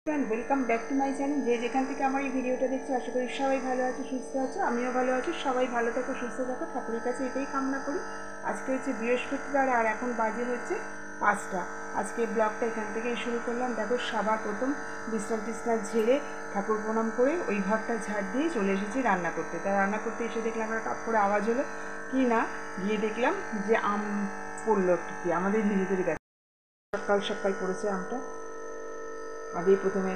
Welcome back to my channel. যে যেখান থেকে আমার এই ভিডিওটা দেখছো আশা করি সবাই ভালো আছো, সুস্থ আছো। আমিও ভালো আছি। সবাই ভালো থাকো, সুস্থ থাকো, ঠাকুরের কাছে এটাই কামনা করি। আজকে হচ্ছে বৃহস্পতিবার আর এখন বাজে হচ্ছে 5টা। আজকে ব্লগটা এখান থেকেই শুরু করলাম। দেখো সবার প্রথম বিছনা ঝেড়ে ঠাকুর প্রণাম করে ওই ঘরটা ঝাড় দিয়ে চলে এসেছি রান্না করতে। তাই রান্না করতে এসে দেখলাম একটা টপ করে আওয়াজ হলো কি না, গিয়ে দেখলাম যে আম পড়লো একটু, কি আমাদের নিজেদের গাছে সকাল সকাল পড়েছে আমটা। আগেই প্রথমে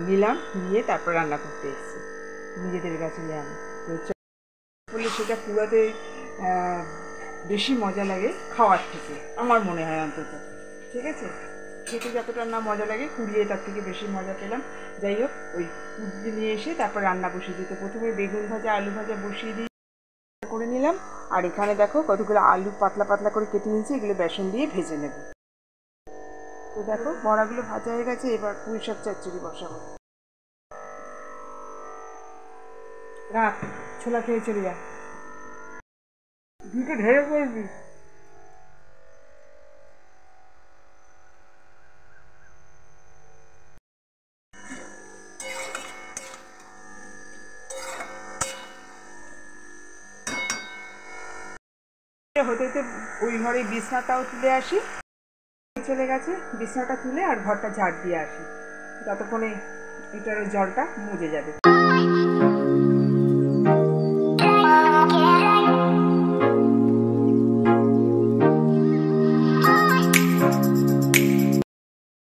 নিলাম, নিয়ে তারপর রান্না করতে এসেছি নিজেদের গাছে আম। বলে সেটা পুরাতে বেশি মজা লাগে খাওয়ার থেকে, আমার মনে হয় অন্তত। ঠিক আছে, খেতে যতটা না মজা লাগে কুড়িয়ে তার থেকে বেশি মজা পেলাম। যাই হোক, ওই কুড়িয়ে নিয়ে এসে তারপর রান্না বসিয়ে দিতে, প্রথমে বেগুন ভাজা আলু ভাজা বসিয়ে দিয়ে করে নিলাম। আর এখানে দেখো কতগুলো আলু পাতলা পাতলা করে কেটে নিয়েছি, এগুলো বেসন দিয়ে ভেজে নেব। তো দেখো বড়াগুলো ভাজা হয়ে গেছে, এবার পুঁই শাক চচ্চড়ি বসাবো। রাখ, ছোলা খেয়ে চলে যা, দুটো ঢেড়ে করবি। হতে হতে ওই ঘরে বিছনাটাও তুলে আসি, চলে গেছে। বিছনাটা তুলে আর ঘরটা ঝাড় দিয়ে আসি, ততক্ষণে এটার জলটা মুজে যাবে।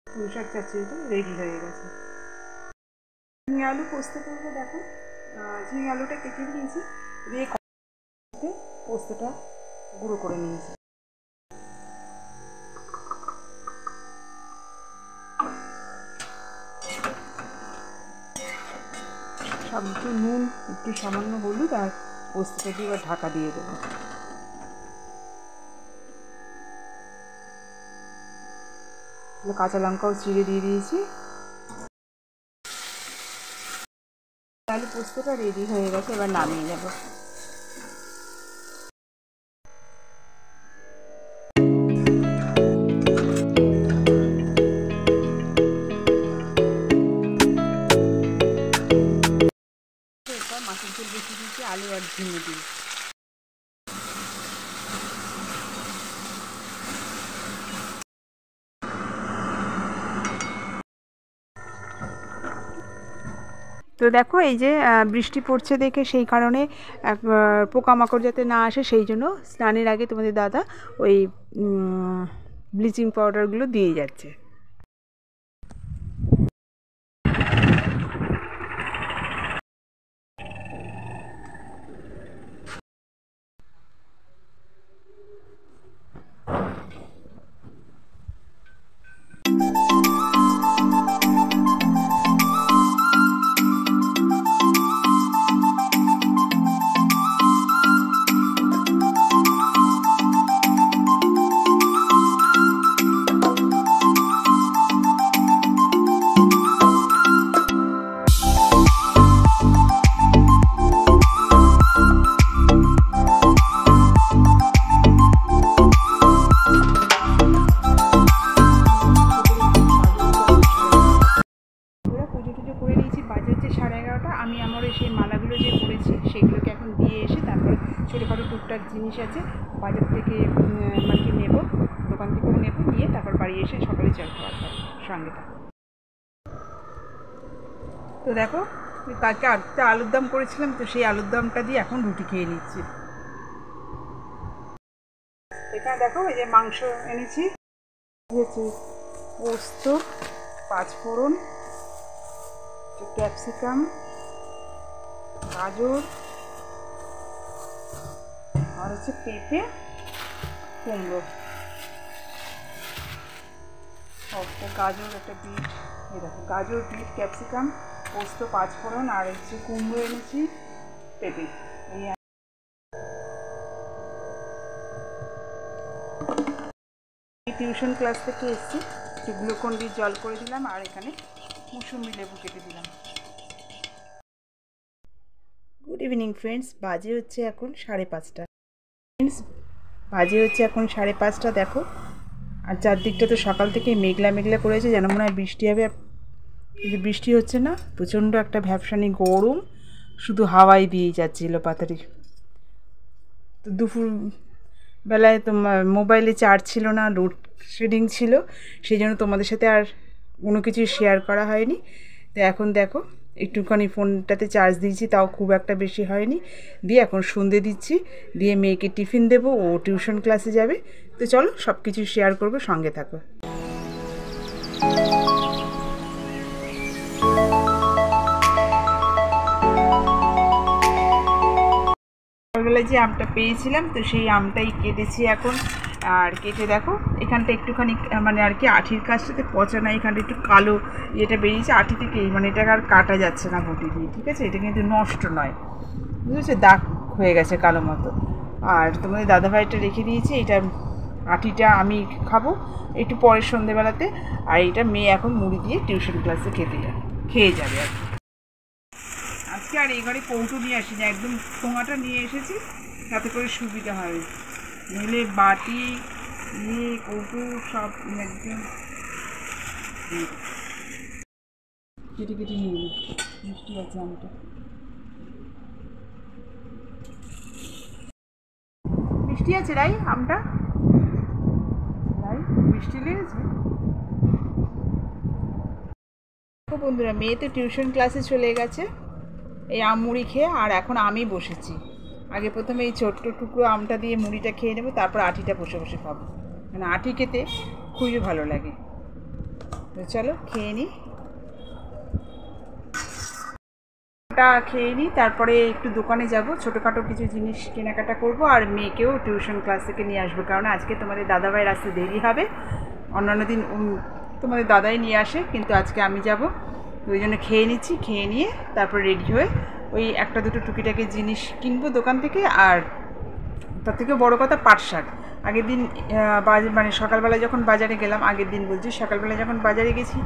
পুঁই শাক চচ্চড়িটা রেডি হয়ে গেছে। ঝিঙে আলু পোস্ত করবো। দেখো ঝিঙে আলুটা কেটে নিয়েছি, দিয়ে পোস্তটা গুঁড়ো করে নিয়েছি। একটু নুন, একটু সামান্য হলুদ আর পোস্তটা দিয়ে এবার ঢাকা দিয়ে দেবো। কাঁচা লঙ্কাও চিড়ে দিয়ে দিয়েছি। আলু পোস্তটা রেডি হয়ে গেছে, এবার নামিয়ে নেব। মাছের ঝোল বেশি দিয়েছি, আলু আর ঝিঙে দিই। তো দেখো এই যে বৃষ্টি পড়ছে দেখে সেই কারণে পোকামাকড় যাতে না আসে সেই জন্য স্নানের আগে তোমাদের দাদা ওই ব্লিচিং পাউডারগুলো দিয়ে যাচ্ছে। আমি আমার সেই মালাগুলো যে পরেছি সেগুলোকে এখন দিয়ে এসে তারপরে ছোটোখাটো টুকটাক জিনিস আছে বাজার থেকে মানে নেব, দোকান থেকেও নেব, নিয়ে তারপর বাড়ি এসে সকালে জল খাওয়ার সঙ্গে থাকবো। তো দেখো কালকে আটটা আলুর দম করেছিলাম, তো সেই আলুর দমটা দিয়ে এখন রুটি খেয়ে নিচ্ছি। এখানে দেখো এই যে মাংস এনেছি, দিয়েছি পোস্ত, পাঁচফোড়ন, ক্যাপসিকাম, গাজর আর হচ্ছে পেঁপে, কুমড়ো, একটা গাজর, একটা বিট, এই দেখো গাজর, বিট, ক্যাপসিকাম, পোস্ত, পাঁচফোড়ন আর হচ্ছে কুমড়ো এনেছি, পেঁপে। এই টিউশন ক্লাস থেকে এসেছি, একটু গ্লুকন ডি জল করে দিলাম আর এখানে মুসুম্বি লেবু কেটে দিলাম। গুড ইভিনিং ফ্রেন্ডস, বাজে হচ্ছে এখন 5:30। ফ্রেন্ডস বাজে হচ্ছে এখন 5:30। দেখো আর চারদিকটা তো সকাল থেকে মেঘলা মেঘলা করেছে, যেন মনে হয় বৃষ্টি হবে। কিন্তু বৃষ্টি হচ্ছে না, প্রচণ্ড একটা ভ্যাপসানি গরম, শুধু হাওয়াই দিয়েই যাচ্ছিল পাতারি। তো দুপুর বেলায় তোমার মোবাইলে চার্জ ছিল না, লোডশেডিং ছিল, সেই জন্য তোমাদের সাথে আর কোনো কিছু শেয়ার করা হয়নি। তো এখন দেখো একটুখানি ফোনটাতে চার্জ দিয়েছি, তাও খুব একটা বেশি হয়নি। দিয়ে এখন সন্ধে দিচ্ছি, দিয়ে মেয়েকে টিফিন দেবো, ও টিউশন ক্লাসে যাবে। তো চলো সব কিছু শেয়ার করবো, সঙ্গে থাকো। সকালবেলায় যে আমটা পেয়েছিলাম, তো সেই আমটাই কেটেছি এখন। আর কেটে দেখো এখানটা একটুখানি মানে আর কি আঠির কাছটাতে পচা না, এখানটা একটু কালো ইয়েটা বেরিয়েছে আঠি থেকেই, মানে এটা আর কাটা যাচ্ছে না বটি দিয়ে, ঠিক আছে? এটা কিন্তু নষ্ট নয়, বুঝেছো, দাগ হয়ে গেছে কালো মতো। আর তোমাদের দাদাভাইটা রেখে দিয়েছি, এটা আঠিটা আমি খাবো একটু পরের সন্ধেবেলাতে, আর এটা মেয়ে এখন মুড়ি দিয়ে টিউশন ক্লাসে খেয়ে যাবে আর কি। আজকে আর এই ঘরে কৌটো নিয়ে আসিনি, একদম ঠোঙাটা নিয়ে এসেছি, তাতে করে সুবিধা হয়। নইলে বাটি নিয়ে কৌটো সব একদম কেটে কেটে নিয়ে নিই। মিষ্টি আছে আমটা, মিষ্টি আছে রাই, আমটা রাই মিষ্টি লেগেছে। বন্ধুরা, মেয়ে তো টিউশন ক্লাসে চলে গেছে এই আম মুড়ি খেয়ে, আর এখন আমি বসেছি। আগে প্রথমে এই ছোট্ট টুকরো আমটা দিয়ে মুড়িটা খেয়ে নেবো, তারপর আটিটা বসে বসে খাবো, মানে আটি খেতে খুবই ভালো লাগে। তো চলো খেয়ে নিই, খেয়ে নিই, তারপরে একটু দোকানে যাব, ছোটোখাটো কিছু জিনিস কেনাকাটা করব, আর মেয়েকেও টিউশন ক্লাস থেকে নিয়ে আসবো, কারণ আজকে তোমাদের দাদাভাইয়ের আসতে দেরি হবে। অন্যান্য দিন তোমাদের দাদাই নিয়ে আসে, কিন্তু আজকে আমি যাব, ওই জন্য খেয়ে নিচ্ছি। খেয়ে নিয়ে তারপর রেডি হয়ে ওই একটা দুটো টুকিটাকি জিনিস কিনবো দোকান থেকে। আর তার থেকে বড় কথা, পাট শাক আগের দিন মানে সকালবেলায় যখন বাজারে গেলাম, আগের দিন বলছি, সকালবেলায় যখন বাজারে গেছি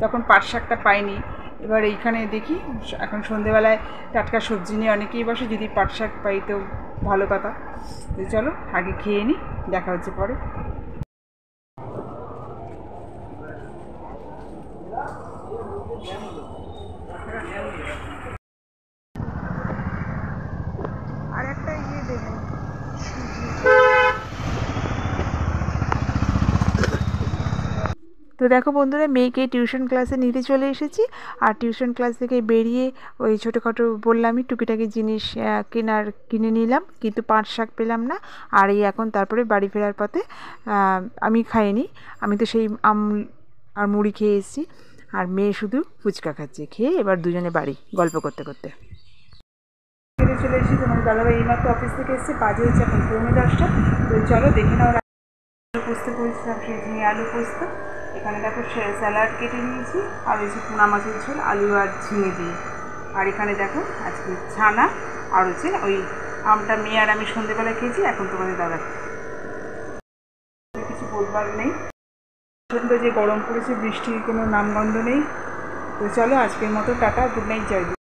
তখন পাট শাকটা পাইনি। এবার এইখানে দেখি, এখন সন্ধেবেলায় টাটকা সবজি নিয়ে অনেকেই বসে, যদি পাট শাক পাই তো ভালো কথা। তো চলো আগে খেয়ে নিই, দেখা হচ্ছে পরে। আর একটা ইয়ে দেবো। তো দেখো বন্ধুরা, মেয়েকে টিউশন ক্লাসে নিতে চলে এসেছি, আর টিউশন ক্লাস থেকে বেরিয়ে ওই ছোটোখাটো বললামই টুকিটাকি জিনিস কিনে নিলাম, কিন্তু পাট শাক পেলাম না। আর এই এখন তারপরে বাড়ি ফেরার পথে আমি খাইনি, আমি তো সেই আম আর মুড়ি খেয়ে এসেছি, আর মেয়ে শুধু ফুচকা খাচ্ছে। খেয়ে এবার দুজনে বাড়ি গল্প করতে করতে চলে এসেছি। তোমার দাদাভাই এইমাত্র অফিস থেকে এসেছে, বাজে হচ্ছে এখন 10:45। তো চলো দেখে নাও। আলু পোস্ত করেছিলাম, সেই ঝিঙে আলু পোস্ত। এখানে দেখো স্যালাড কেটে নিয়েছি, আর হচ্ছে পোনা মাছের ঝোল আলু আর ঝিঙে দিয়ে। আর এখানে দেখো আজকে ছানা, আর হচ্ছে ওই আমটা মেয়ে আর আমি সন্ধেবেলা খেয়েছি। এখন তোমাদের দাদা কিছু বলবার নেই, প্রচণ্ড যে গরম পড়েছে, বৃষ্টির কোনো নামগন্ধ নেই। তো চলো আজকের মতো টাটা, গুড নাইট, জয়।